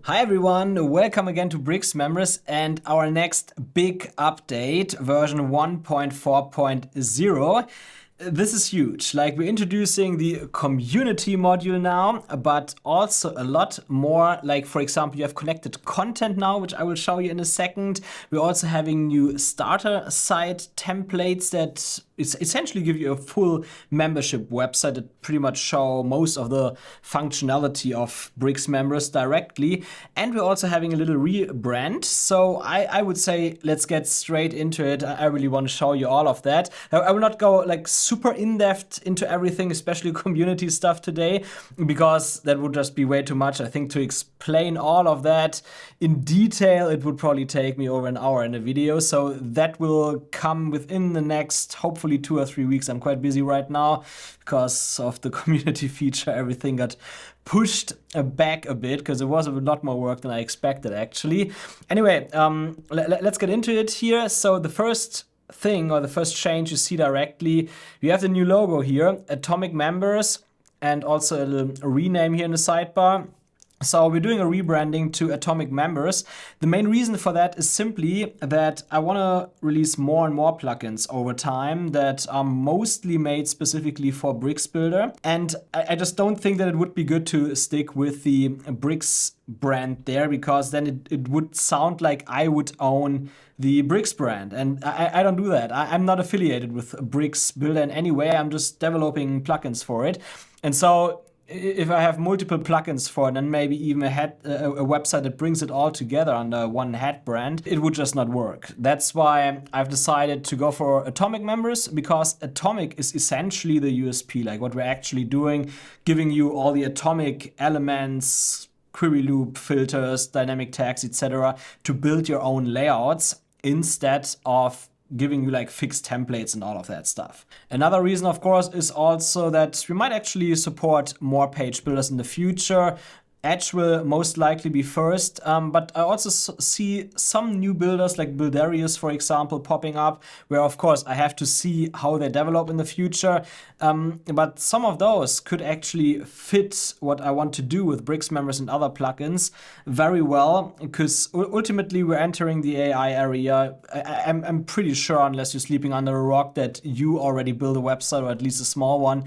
Hi everyone, welcome again to BricksMembers and our next big update, version 1.4.0. This is huge. Like, we're introducing the community module now, but also a lot more. Like, for example, you have connected content now, which I will show you in a second. We're also having new starter site templates that essentially give you a full membership website that pretty much show most of the functionality of BricksMembers directly. And we're also having a little rebrand. So I would say let's get straight into it. I really want to show you all of that. I will not go like super in-depth into everything, especially community stuff today, because that would just be way too much. I think to explain all of that in detail, it would probably take me over an hour in a video. So that will come within the next, hopefully 2 or 3 weeks. I'm quite busy right now because of the community feature. Everything got pushed back a bit because it was a lot more work than I expected, actually. Anyway, let's get into it here. So the first thing, or the first change you see directly, we have the new logo here, AtomikMembers, and also a rename here in the sidebar. So we're doing a rebranding to AtomikMembers. The main reason for that is simply that I want to release more and more plugins over time that are mostly made specifically for Bricks Builder. And I just don't think that it would be good to stick with the Bricks brand there, because then it would sound like I would own the Bricks brand. And I don't do that. I'm not affiliated with Bricks Builder in any way. I'm just developing plugins for it. And so if I have multiple plugins for it, and maybe even a website that brings it all together under one head brand, it would just not work. That's why I've decided to go for AtomikMembers, because Atomic is essentially the USP, like what we're actually doing, giving you all the atomic elements, query loop, filters, dynamic tags, etc., to build your own layouts instead of giving you like fixed templates and all of that stuff. Another reason, of course, is also that we might actually support more page builders in the future. Edge will most likely be first, but I also see some new builders like Buildarius, for example, popping up, where of course I have to see how they develop in the future. But some of those could actually fit what I want to do with BricksMembers and other plugins very well, because ultimately we're entering the AI area. I'm pretty sure, unless you're sleeping under a rock, that you already build a website, or at least a small one,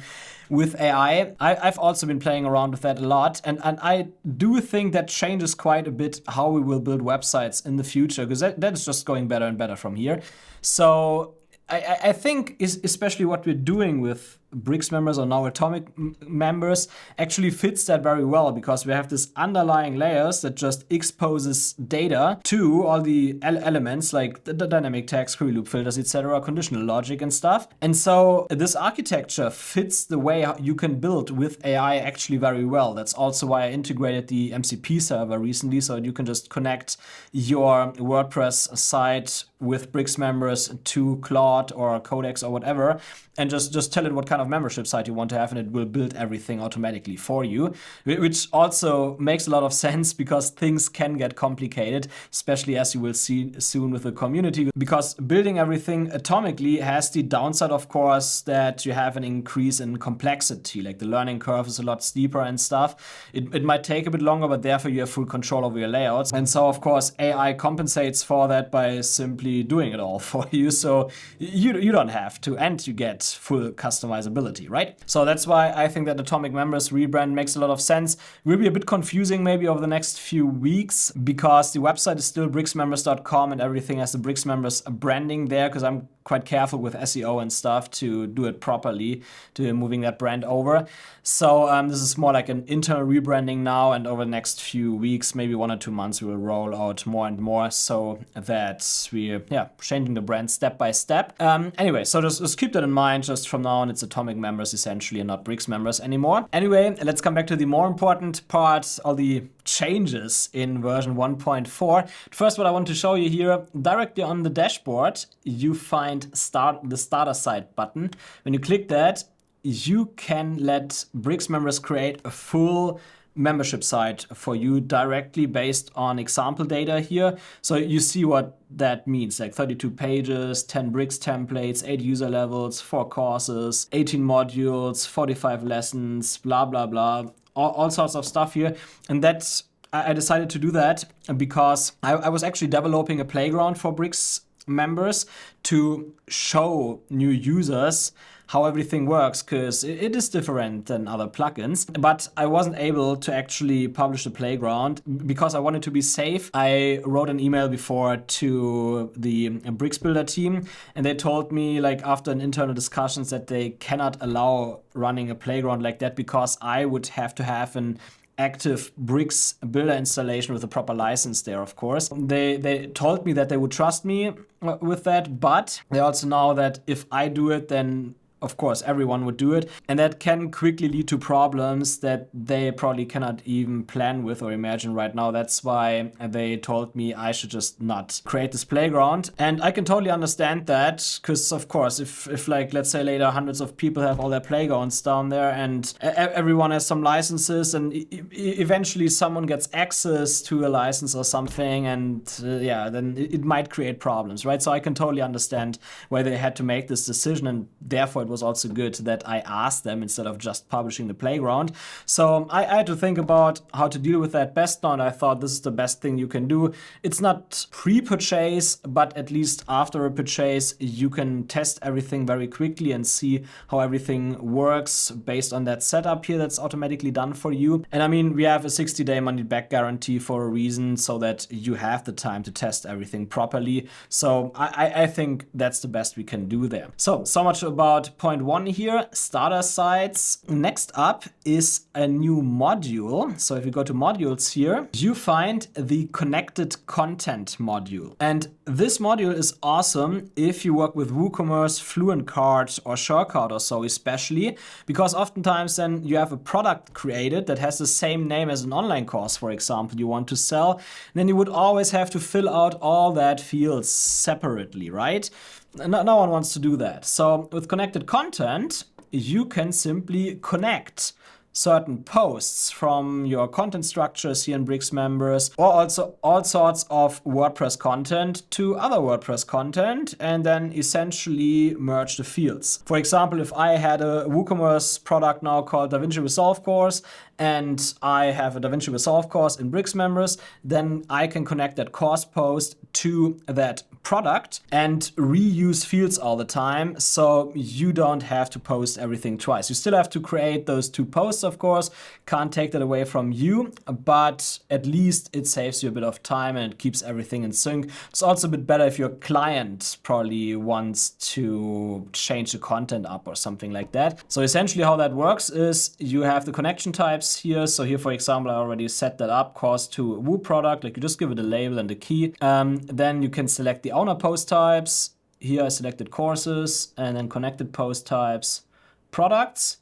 with AI. I've also been playing around with that a lot, and I do think that changes quite a bit how we will build websites in the future, because that is just going better and better from here. So I think especially what we're doing with BricksMembers, or now AtomikMembers, actually fits that very well, because we have this underlying layers that just exposes data to all the elements like the dynamic tags, query loop filters, etc., conditional logic and stuff. And so this architecture fits the way you can build with AI actually very well. That's also why I integrated the MCP server recently, so you can just connect your WordPress site with BricksMembers to Claude or Codex or whatever, and just tell it what kind of membership site you want to have, and it will build everything automatically for you, which also makes a lot of sense, because things can get complicated, especially as you will see soon with the community, because building everything atomically has the downside, of course, that you have an increase in complexity. Like, the learning curve is a lot steeper and stuff. It might take a bit longer, but therefore you have full control over your layouts. And so, of course, AI compensates for that by simply doing it all for you. So you don't have to, and you get full customizability, right? So that's why I think that AtomikMembers rebrand makes a lot of sense. Will be a bit confusing maybe over the next few weeks, because the website is still BricksMembers.com and everything has the BricksMembers branding there, because I'm quite careful with SEO and stuff to do it properly, to moving that brand over. So this is more like an internal rebranding now, and over the next few weeks, maybe 1 or 2 months, we will roll out more and more, so that we're changing the brand step by step. Anyway, so just keep that in mind. Just from now on, it's AtomikMembers essentially, and not BricksMembers anymore. Anyway, let's come back to the more important part, all the changes in version 1.4. First, what I want to show you here, directly on the dashboard, you find the starter site button. When you click that, you can let BricksMembers create a full membership site for you directly based on example data here. So you see what that means, like 32 pages, 10 bricks templates, 8 user levels, 4 courses, 18 modules, 45 lessons, blah, blah, blah, all sorts of stuff here. And that's I decided to do that because I was actually developing a playground for BricksMembers to show new users how everything works, because it is different than other plugins. But I wasn't able to actually publish the playground because I wanted to be safe. I wrote an email before to the Bricks Builder team, and they told me, like, after an internal discussions, that they cannot allow running a playground like that because I would have to have an active Bricks Builder installation with a proper license there, of course. They told me that they would trust me with that, but they also know that if I do it, then of course everyone would do it, and that can quickly lead to problems that they probably cannot even plan with or imagine right now. That's why they told me I should just not create this playground, and I can totally understand that, because of course if like, let's say later hundreds of people have all their playgrounds down there and everyone has some licenses, and eventually someone gets access to a license or something, and yeah, then it might create problems, right? So I can totally understand why they had to make this decision, and therefore it was also good that I asked them instead of just publishing the playground. So I had to think about how to deal with that best now, and I thought this is the best thing you can do. It's not pre-purchase, but at least after a purchase, you can test everything very quickly and see how everything works based on that setup here that's automatically done for you. And I mean, we have a 60-day money-back guarantee for a reason, so that you have the time to test everything properly. So I think that's the best we can do there. So much about point 1 here, starter sites. Next up is a new module. So if you go to modules here, you find the connected content module. And this module is awesome if you work with WooCommerce, FluentCart, or SureCart or so, especially because oftentimes then you have a product created that has the same name as an online course, for example, you want to sell. Then you would always have to fill out all that fields separately, right? No one wants to do that. So with connected content, you can simply connect certain posts from your content structures here in BricksMembers, or also all sorts of WordPress content to other WordPress content, and then essentially merge the fields. For example, if I had a WooCommerce product now called DaVinci Resolve course, and I have a DaVinci Resolve course in BricksMembers, then I can connect that course post to that product and reuse fields all the time, so you don't have to post everything twice. You still have to create those 2 posts, of course, can't take that away from you, but at least it saves you a bit of time and it keeps everything in sync. It's also a bit better if your client probably wants to change the content up or something like that. So essentially how that works is you have the connection types here. So here, for example, I already set that up, course to Woo product, like you just give it a label and a key. Then you can select the owner post types. Here I selected courses, and then connected post types, products.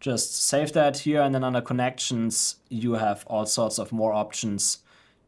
Just save that here, and then under connections, you have all sorts of more options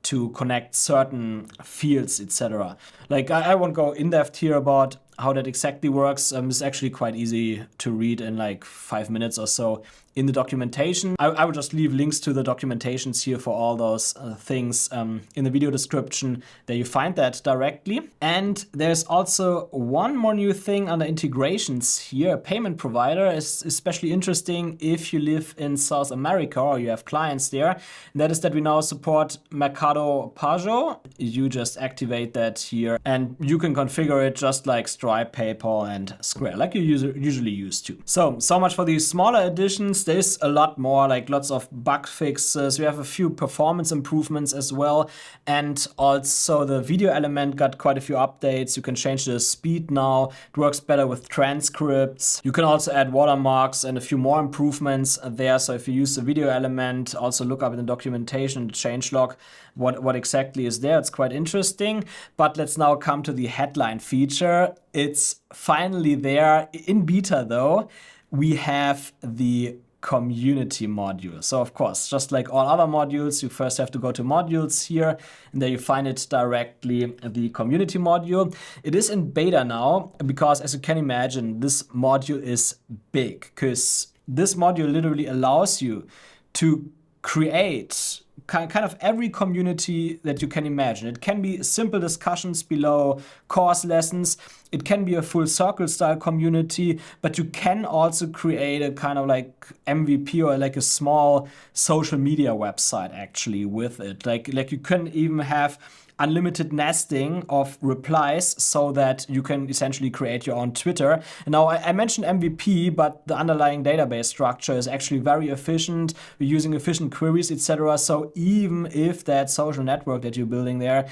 to connect certain fields, etc. Like I won't go in depth here about how that exactly works. It's actually quite easy to read in like 5 minutes or so in the documentation. I would just leave links to the documentations here for all those things in the video description. There you find that directly. And there's also one more new thing under integrations here. A payment provider is especially interesting if you live in South America or you have clients there. And that is that we now support Mercado Pago. You just activate that here and you can configure it just like Stripe, PayPal, and Square, like you usually used to. So much for these smaller additions. There's a lot more, like lots of bug fixes. We have a few performance improvements as well. And also the video element got quite a few updates. You can change the speed now. It works better with transcripts. You can also add watermarks and a few more improvements there. So if you use the video element, also look up in the documentation, the changelog, what exactly is there. It's quite interesting. But let's now come to the headline feature. It's finally there in beta though. We have the community module. So of course, just like all other modules, you first have to go to modules here, and there you find it directly, the community module. It is in beta now because, as you can imagine, this module is big, because this module literally allows you to create kind of every community that you can imagine. It can be simple discussions below course lessons. It can be a full circle style community, but you can also create a kind of like MVP or like a small social media website actually with it. Like you can even have unlimited nesting of replies so that you can essentially create your own Twitter. Now, I mentioned MVP, but the underlying database structure is actually very efficient. We're using efficient queries, etc. So even if that social network that you're building there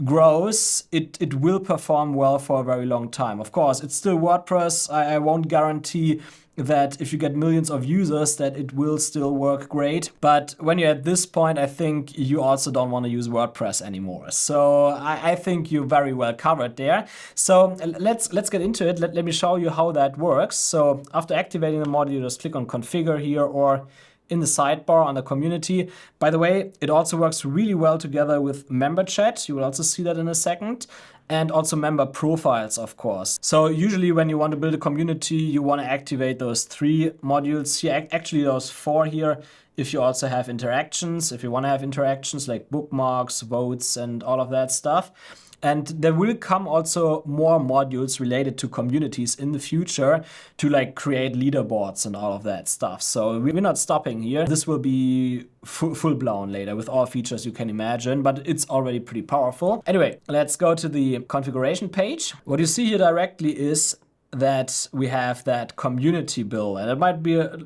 grows, it will perform well for a very long time. Of course, it's still WordPress. I won't guarantee that if you get millions of users that it will still work great. But when you're at this point, I think you also don't want to use WordPress anymore. So I think you're very well covered there. So let's get into it. Let me show you how that works. So after activating the module, just click on configure here or in the sidebar on the community. By the way, it also works really well together with member chat. You will also see that in a second. And also member profiles, of course. So usually when you want to build a community, you want to activate those 3 modules here, actually those 4 here, if you also have interactions, if you want to have interactions like bookmarks, votes, and all of that stuff. And there will come also more modules related to communities in the future to like create leaderboards and all of that stuff. So we're not stopping here. This will be full blown later with all features you can imagine, but it's already pretty powerful. Anyway, let's go to the configuration page. What you see here directly is that we have that community build, and it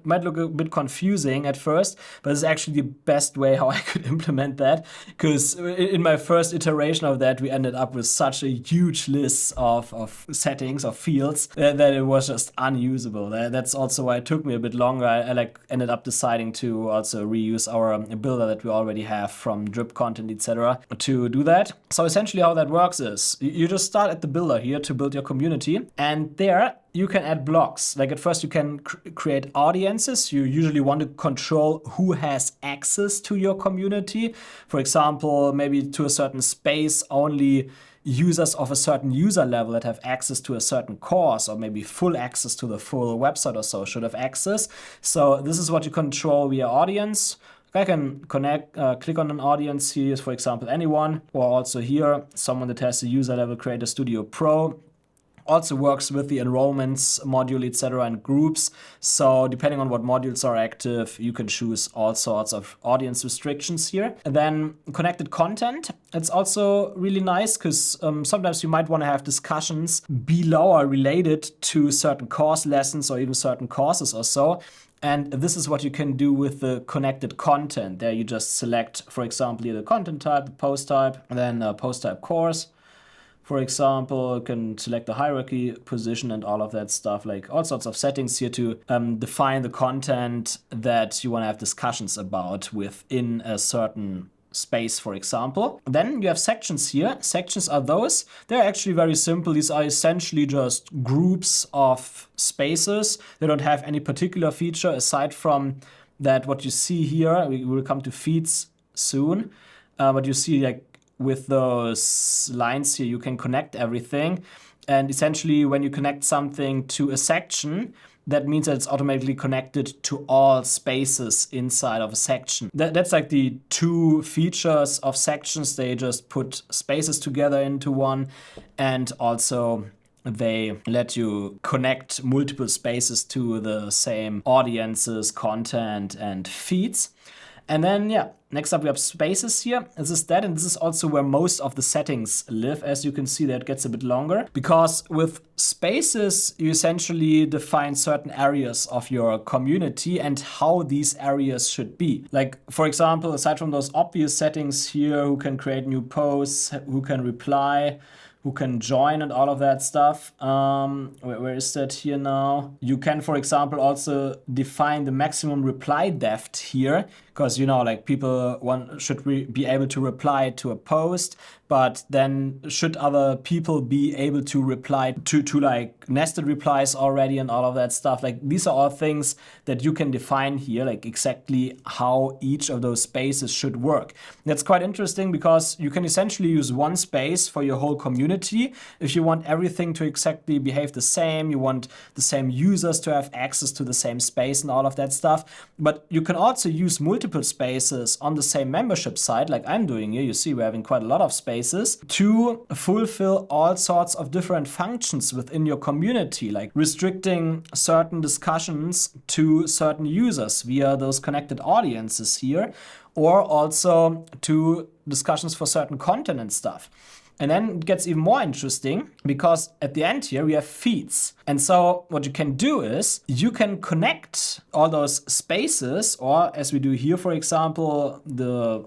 might look a bit confusing at first, but it's actually the best way how I could implement that, because in my first iteration of that we ended up with such a huge list of settings, of fields, that it was just unusable. That's also why it took me a bit longer. I ended up deciding to also reuse our builder that we already have from drip content, etc. to do that. So essentially how that works is you just start at the builder here to build your community, and there you can add blocks. Like at first you can create audiences. You usually want to control who has access to your community. For example, maybe to a certain space only users of a certain user level that have access to a certain course, or maybe full access to the full website or so should have access. So this is what you control via audience. I can click on an audience here, for example, anyone, or also here, someone that has the user level Creator Studio Pro. Also works with the enrollments module, etc. and groups. So depending on what modules are active, you can choose all sorts of audience restrictions here. And then connected content. It's also really nice because sometimes you might want to have discussions below or related to certain course lessons or even certain courses or so. And this is what you can do with the connected content. There you just select, for example, the content type, the post type, and then post type course. For example, you can select the hierarchy position and all of that stuff, like all sorts of settings here to define the content that you want to have discussions about within a certain space, for example. Then you have sections here. Sections are those. They're actually very simple. These are essentially just groups of spaces. They don't have any particular feature aside from that what you see here. We will come to feeds soon. But you see like with those lines here, you can connect everything. And essentially, when you connect something to a section, that means that it's automatically connected to all spaces inside of a section. That's like the 2 features of sections. They just put spaces together into one, and also they let you connect multiple spaces to the same audiences, content, and feeds. And then, yeah, next up we have spaces here. This is that, and this is also where most of the settings live. As you can see, that gets a bit longer. Because with spaces, you essentially define certain areas of your community and how these areas should be. Like, for example, aside from those obvious settings here, who can create new posts, who can reply, who can join and all of that stuff. Where is that here now? You can, for example, also define the maximum reply depth here, because, you know, like people should be able to reply to a post, but then should other people be able to reply to like nested replies already and all of that stuff. Like these are all things that you can define here, like exactly how each of those spaces should work. That's quite interesting because you can essentially use one space for your whole community. If you want everything to exactly behave the same, you want the same users to have access to the same space and all of that stuff. But you can also use multiple multiple spaces on the same membership site, like I'm doing here. You see we're having quite a lot of spaces to fulfill all sorts of different functions within your community, like restricting certain discussions to certain users via those connected audiences here, or also to discussions for certain content and stuff. And then it gets even more interesting because at the end here we have feeds. And so what you can do is you can connect all those spaces, or as we do here, for example,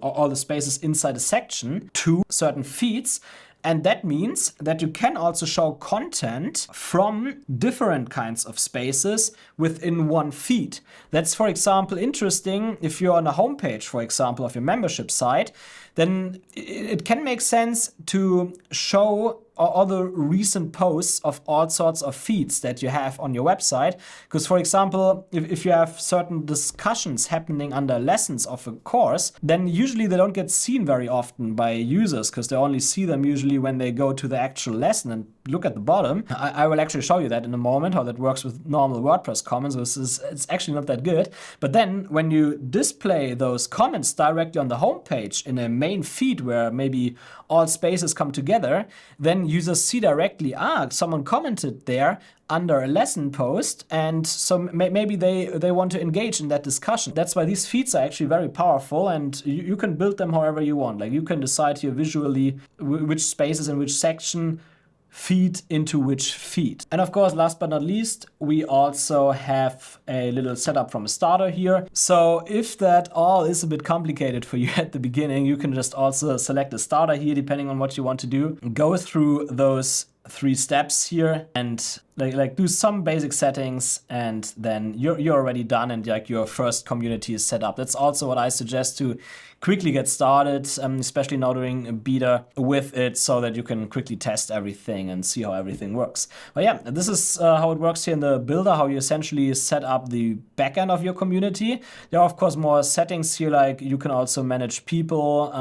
all the spaces inside a section to certain feeds. And that means that you can also show content from different kinds of spaces within one feed. That's, for example, interesting if you're on a homepage, for example, of your membership site. Then it can make sense to show all the recent posts of all sorts of feeds that you have on your website. Because, for example, if you have certain discussions happening under lessons of a course, then usually they don't get seen very often by users, because they only see them usually when they go to the actual lesson and look at the bottom. I will actually show you that in a moment, how that works with normal WordPress comments. It's actually not that good. But then when you display those comments directly on the homepage in a main feed where maybe all spaces come together, then users see directly, someone commented there under a lesson post, and so maybe they want to engage in that discussion. That's why these feeds are actually very powerful, and you can build them however you want. Like, you can decide here visually which spaces in which section feed into which feed. And of course, last but not least, we also have a little setup from a starter here. So if that all is a bit complicated for you at the beginning, you can just also select a starter here, depending on what you want to do. Go through those 3 steps here and like do some basic settings, and then you're already done, and like your first community is set up. That's also what I suggest to quickly get started, especially now doing beta with it, so that you can quickly test everything and see how everything works. But yeah, this is how it works here in the builder, how you essentially set up the backend of your community. There are of course more settings here, like you can also manage people.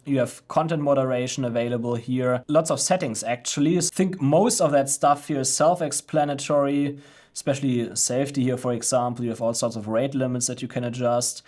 You have content moderation available here. Lots of settings actually. I think most of that stuff here is self-explanatory, especially safety here, for example. You have all sorts of rate limits that you can adjust.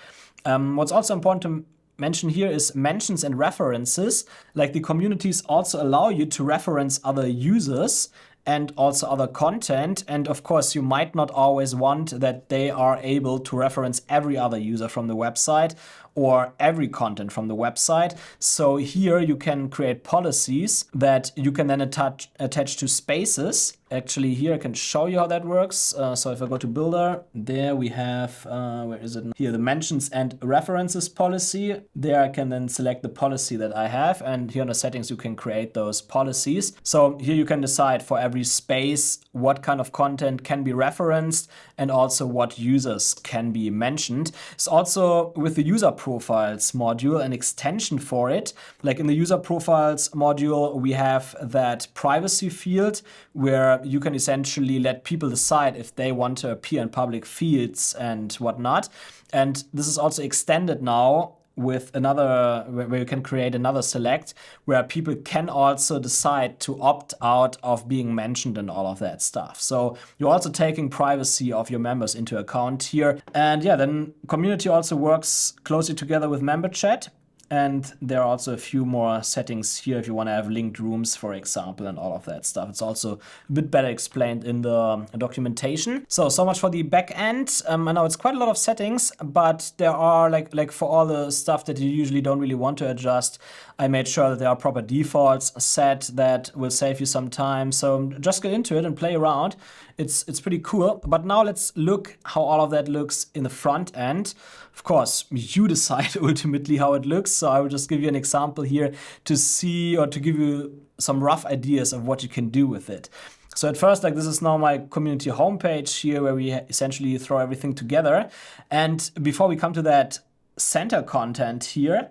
What's also important to mention here is mentions and references. Like, the communities also allow you to reference other users and also other content. And of course, you might not always want that they are able to reference every other user from the website or every content from the website. So here you can create policies that you can then attach to spaces. Actually, here I can show you how that works. So if I go to Builder, there we have, where is it? Here, the mentions and references policy. There I can then select the policy that I have. And here in the settings, you can create those policies. So here you can decide for every space what kind of content can be referenced and also what users can be mentioned. It's also with the user profiles module an extension for it. Like in the user profiles module, we have that privacy field where you can essentially let people decide if they want to appear in public feeds and whatnot. And this is also extended now with another, where you can create another select where people can also decide to opt out of being mentioned and all of that stuff. So you're also taking privacy of your members into account here. And yeah, then community also works closely together with member chat. And there are also a few more settings here if you want to have linked rooms, for example, and all of that stuff. It's also a bit better explained in the documentation. So much for the back end. I know it's quite a lot of settings, but there are like for all the stuff that you usually don't really want to adjust, I made sure that there are proper defaults set that will save you some time. So just get into it and play around. It's pretty cool. But now let's look how all of that looks in the front end. Of course, you decide ultimately how it looks. So I will just give you an example here to see, or to give you some rough ideas of what you can do with it. So at first, like, this is now my community homepage here where we essentially throw everything together. And before we come to that center content here,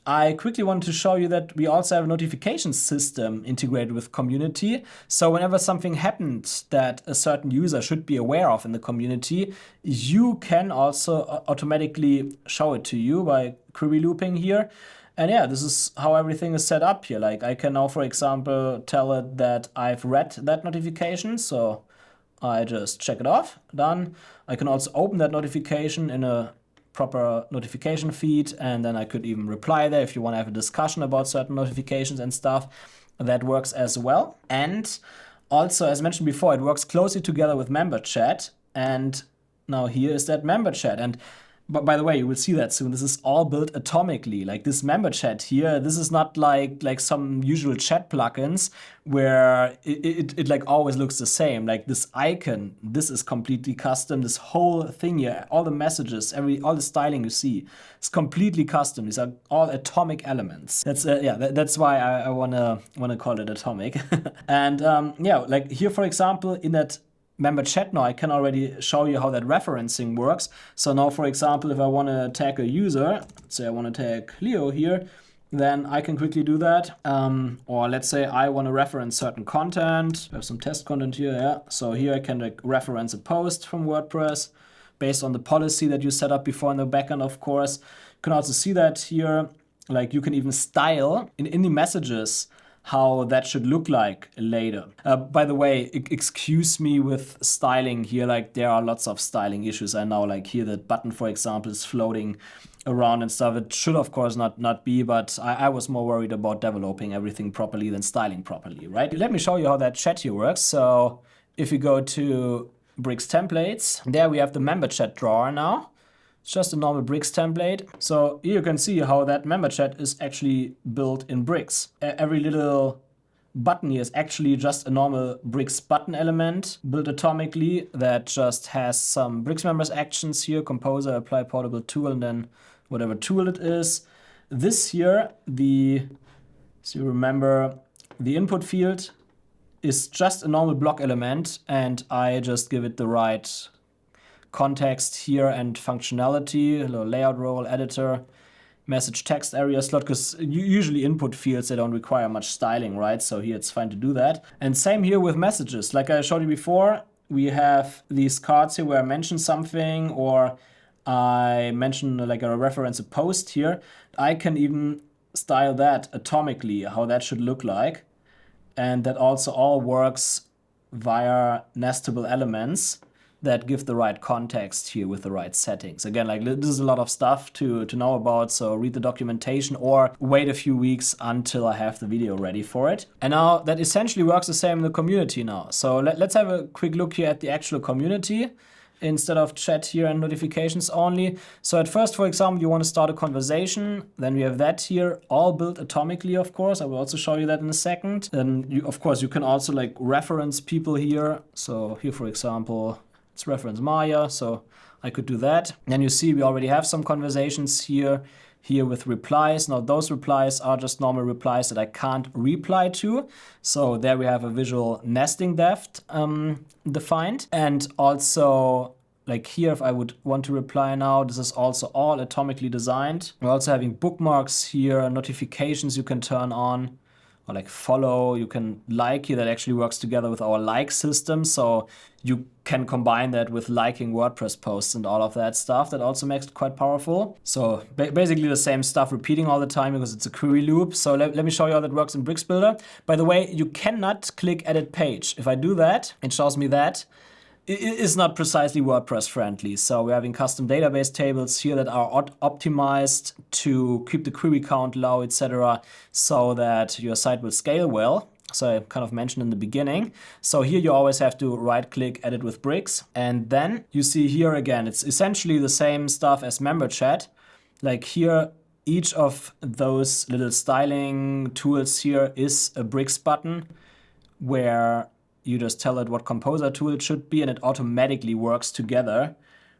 I quickly want to show you that we also have a notification system integrated with community. So whenever something happened that a certain user should be aware of in the community, you can also automatically show it to you by query looping here. And yeah, this is how everything is set up here. Like, I can now, for example, tell it that I've read that notification. So I just check it off, done. I can also open that notification in a proper notification feed, and then I could even reply there if you want to have a discussion about certain notifications and stuff. That works as well. And also, as mentioned before, it works closely together with member chat. And now here is that member chat. And but by the way, you will see that soon. This is all built atomically. Like this member chat here, this is not like some usual chat plugins where it like always looks the same. Like this icon, this is completely custom. This whole thing here, all the messages, all the styling you see, is completely custom. These are all atomic elements. That's that's why I wanna call it atomic. And yeah, like here for example, in that member chat now, I can already show you how that referencing works. So now, for example, if I want to tag a user, let's say I want to tag Leo here, then I can quickly do that. Or let's say I want to reference certain content. I have some test content here, yeah. So here I can like reference a post from WordPress based on the policy that you set up before in the backend, of course. You can also see that here, like you can even style in the messages how that should look like later. By the way, excuse me with styling here, like there are lots of styling issues. I know like here the button, for example, is floating around and stuff. It should of course not be, but I was more worried about developing everything properly than styling properly, right? Let me show you how that chat here works. So if you go to Bricks templates, there we have the member chat drawer now. It's just a normal Bricks template. So here you can see how that member chat is actually built in Bricks. Every little button here is actually just a normal Bricks button element built atomically that just has some BricksMembers actions here, composer, apply portable tool, and then whatever tool it is. This here, so you remember, the input field is just a normal block element, and I just give it the right context here and functionality, a little layout role, editor, message text area slot, because usually input fields, they don't require much styling, right? So here it's fine to do that. And same here with messages. Like I showed you before, we have these cards here where I mention something or I mention like a reference a post here. I can even style that atomically, how that should look like. And that also all works via nestable elements that give the right context here with the right settings. Again, like this is a lot of stuff to know about, so read the documentation or wait a few weeks until I have the video ready for it. And now that essentially works the same in the community now. So let's have a quick look here at the actual community instead of chat here and notifications only. So at first, for example, you want to start a conversation, then we have that here, all built atomically, of course. I will also show you that in a second. Then of course, you can also like reference people here. So here, for example, let's reference Maya, so I could do that. Then you see we already have some conversations here with replies. Now those replies are just normal replies that I can't reply to. So there we have a visual nesting depth defined. And also like here, if I would want to reply now, this is also all atomically designed. We're also having bookmarks here, notifications you can turn on, or like follow, you can like here, that actually works together with our like system. So you can combine that with liking WordPress posts and all of that stuff. That also makes it quite powerful. So basically the same stuff repeating all the time because it's a query loop. So let me show you how that works in Bricks Builder. By the way, you cannot click edit page. If I do that, it shows me that it is not precisely WordPress friendly. So we're having custom database tables here that are optimized to keep the query count low, etc., so that your site will scale well. So I kind of mentioned in the beginning. So here you always have to right click, edit with Bricks. And then you see here again, it's essentially the same stuff as member chat. Like here, each of those little styling tools here is a Bricks button where you just tell it what composer tool it should be, and it automatically works together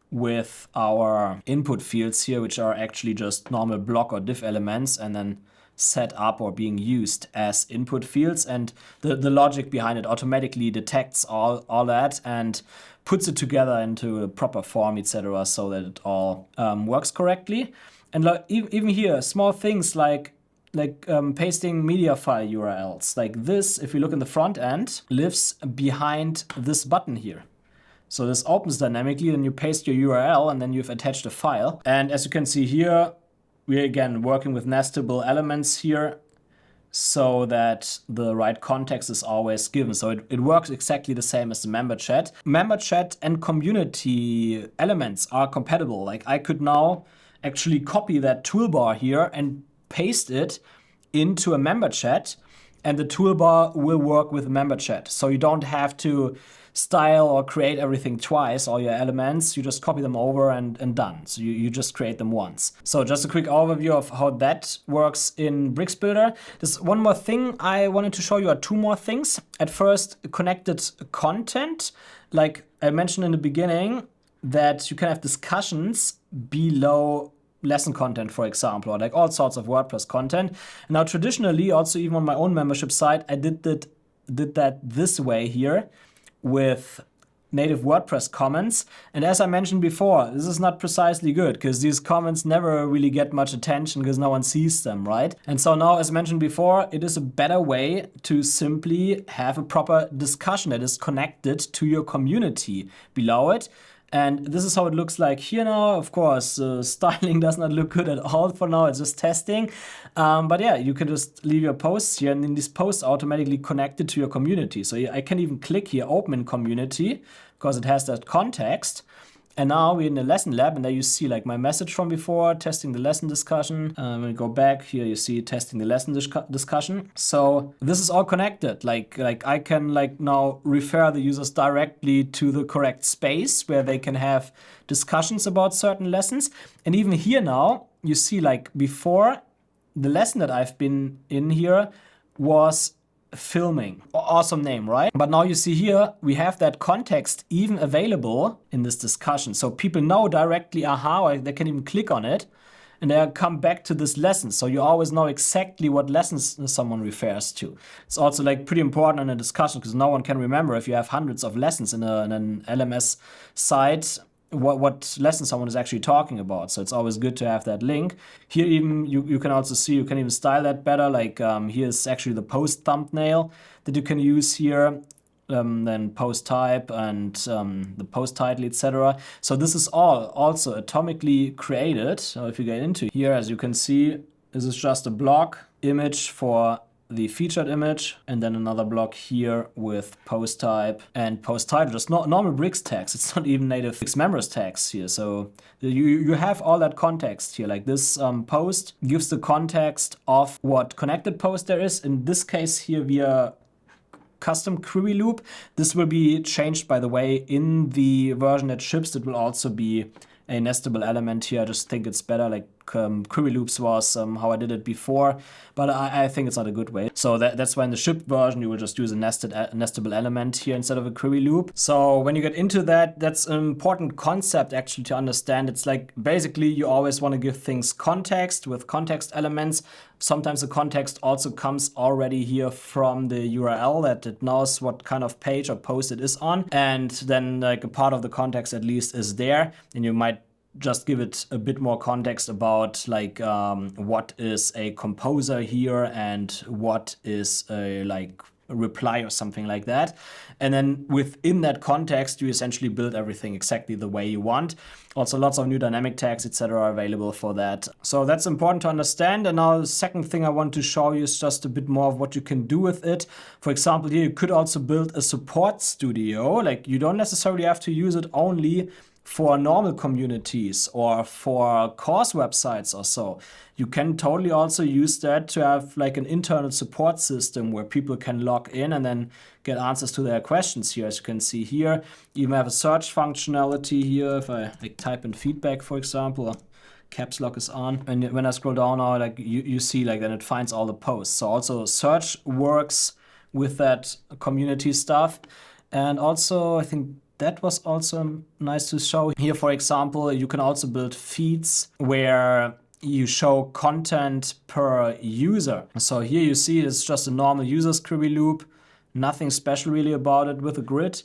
with our input fields here, which are actually just normal block or div elements, and then set up or being used as input fields. And the logic behind it automatically detects all that and puts it together into a proper form, etc., so that it all works correctly. And like, even here, small things like pasting media file URLs. Like this, if you look in the front end, lives behind this button here. So this opens dynamically, then you paste your URL, and then you've attached a file. And as you can see here, we're again working with nestable elements here. so that the right context is always given. So it works exactly the same as the member chat. Member chat and community elements are compatible. Like I could now actually copy that toolbar here and paste it into a member chat, and the toolbar will work with member chat. So you don't have to style or create everything twice, all your elements. You just copy them over and done. So you just create them once. So just a quick overview of how that works in Bricks Builder. There's one more thing I wanted to show you, or two more things. At first, connected content. Like I mentioned in the beginning, that you can have discussions below lesson content, for example, or like all sorts of WordPress content. Now, traditionally, also even on my own membership site, I did that this way here with native WordPress comments. And as I mentioned before, this is not precisely good because these comments never really get much attention because no one sees them, right? And so now, as mentioned before, it is a better way to simply have a proper discussion that is connected to your community below it. And this is how it looks like here now. Of course, styling does not look good at all for now. It's just testing. But yeah, you can just leave your posts here, and then these posts are automatically connected to your community. So I can even click here, open in community, because it has that context. And now we're in the lesson lab, and there you see like my message from before, testing the lesson discussion. When we go back here, you see testing the lesson discussion. So this is all connected. Like I can like now refer the users directly to the correct space where they can have discussions about certain lessons. And even here now, you see like before, the lesson that I've been in here was filming. Awesome name, right? But now you see here, we have that context even available in this discussion. So people know directly, aha, they can even click on it and they'll come back to this lesson. So you always know exactly what lessons someone refers to. It's also like pretty important in a discussion because no one can remember if you have hundreds of lessons in an LMS site, what lesson someone is actually talking about. So it's always good to have that link. Here even you can also see, you can even style that better. Like here's actually the post thumbnail that you can use here. Then post type and the post title, etc. So this is all also atomically created. So if you get into here, as you can see, this is just a block image for the featured image, and then another block here with post type and post title, just normal Bricks tags. It's not even native BricksMembers tags here. So you have all that context here. Like this post gives the context of what connected post there is. In this case here, via custom query loop. This will be changed, by the way, in the version that ships. It will also be a nestable element here. I just think it's better. Like query loops was how I did it before, but I think it's not a good way. So that's why in the shipped version you will just use a nestable element here instead of a query loop. So when you get into that, that's an important concept actually to understand. It's like basically you always want to give things context with context elements. Sometimes the context also comes already here from the URL that it knows what kind of page or post it is on, and then like a part of the context at least is there, and you might just give it a bit more context about like what is a composer here and what is a like a reply or something like that. And then within that context, you essentially build everything exactly the way you want. Also lots of new dynamic tags, etc. are available for that. So that's important to understand. And now the second thing I want to show you is just a bit more of what you can do with it. For example, here you could also build a support studio. Like you don't necessarily have to use it only for normal communities or for course websites or so. You can totally also use that to have like an internal support system where people can log in and then get answers to their questions here. As you can see here, you even have a search functionality here. If I like type in feedback, for example, caps lock is on. And when I scroll down now, like you see like then it finds all the posts. So also search works with that community stuff. And also I think that was also nice to show. Here, for example, you can also build feeds where you show content per user. So here you see it's just a normal user's query loop, nothing special really about it with a grid.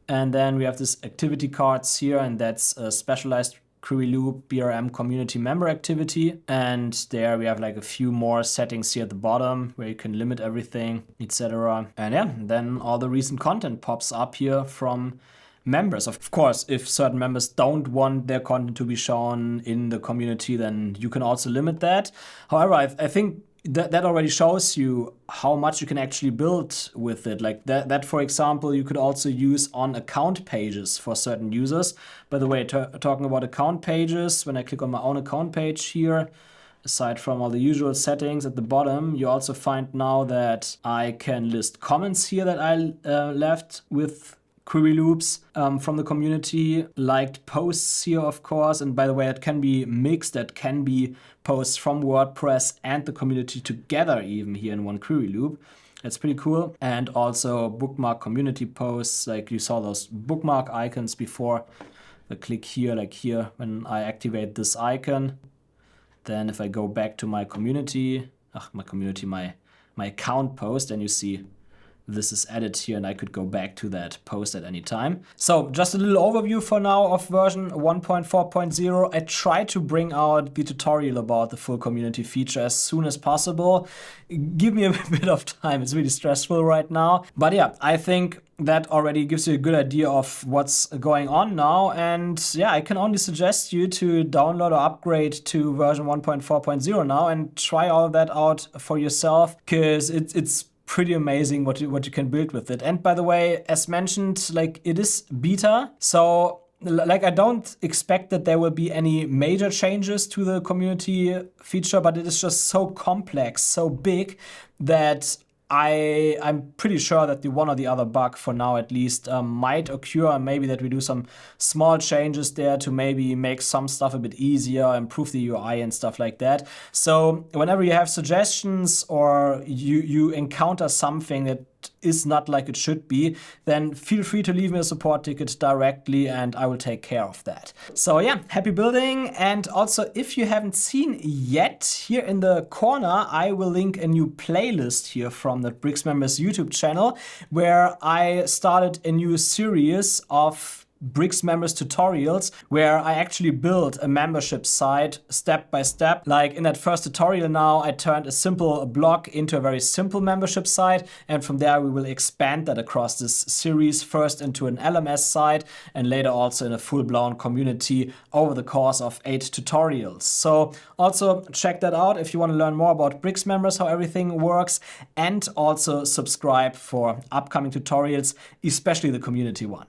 And then we have this activity cards here, and that's a specialized query loop, BRM community member activity. And there we have like a few more settings here at the bottom where you can limit everything, etc. And yeah, then all the recent content pops up here from members. Of course, if certain members don't want their content to be shown in the community, then you can also limit that. However, I think that already shows you how much you can actually build with it. Like that, for example, you could also use on account pages for certain users. By the way, talking about account pages, when I click on my own account page here, aside from all the usual settings at the bottom, you also find now that I can list comments here that I left with query loops from the community, liked posts here, of course. And by the way, it can be mixed. That can be posts from WordPress and the community together, even here in one query loop. That's pretty cool. And also bookmark community posts, like you saw those bookmark icons before. I click here, like here, when I activate this icon. Then if I go back to my community, my account post, and you see this is added here, and I could go back to that post at any time. So just a little overview for now of version 1.4.0. I try to bring out the tutorial about the full community feature as soon as possible. Give me a bit of time. It's really stressful right now. But yeah, I think that already gives you a good idea of what's going on now. And yeah, I can only suggest you to download or upgrade to version 1.4.0 now and try all of that out for yourself, because it's pretty amazing what you can build with it. And by the way, as mentioned, like it is beta, so like I don't expect that there will be any major changes to the community feature, but it is just so complex, so big, that I'm pretty sure that the one or the other bug, for now at least, might occur, and maybe that we do some small changes there to maybe make some stuff a bit easier, improve the UI and stuff like that. So whenever you have suggestions or you encounter something that is not like it should be, then feel free to leave me a support ticket directly and I will take care of that. So yeah, happy building. And also, if you haven't seen yet, here in the corner I will link a new playlist here from the BricksMembers YouTube channel, where I started a new series of BricksMembers tutorials, where I actually build a membership site step by step. Like in that first tutorial now, I turned a simple blog into a very simple membership site, and from there we will expand that across this series, first into an LMS site and later also in a full-blown community over the course of 8 tutorials. So also check that out if you want to learn more about BricksMembers, how everything works, and also subscribe for upcoming tutorials, especially the community one.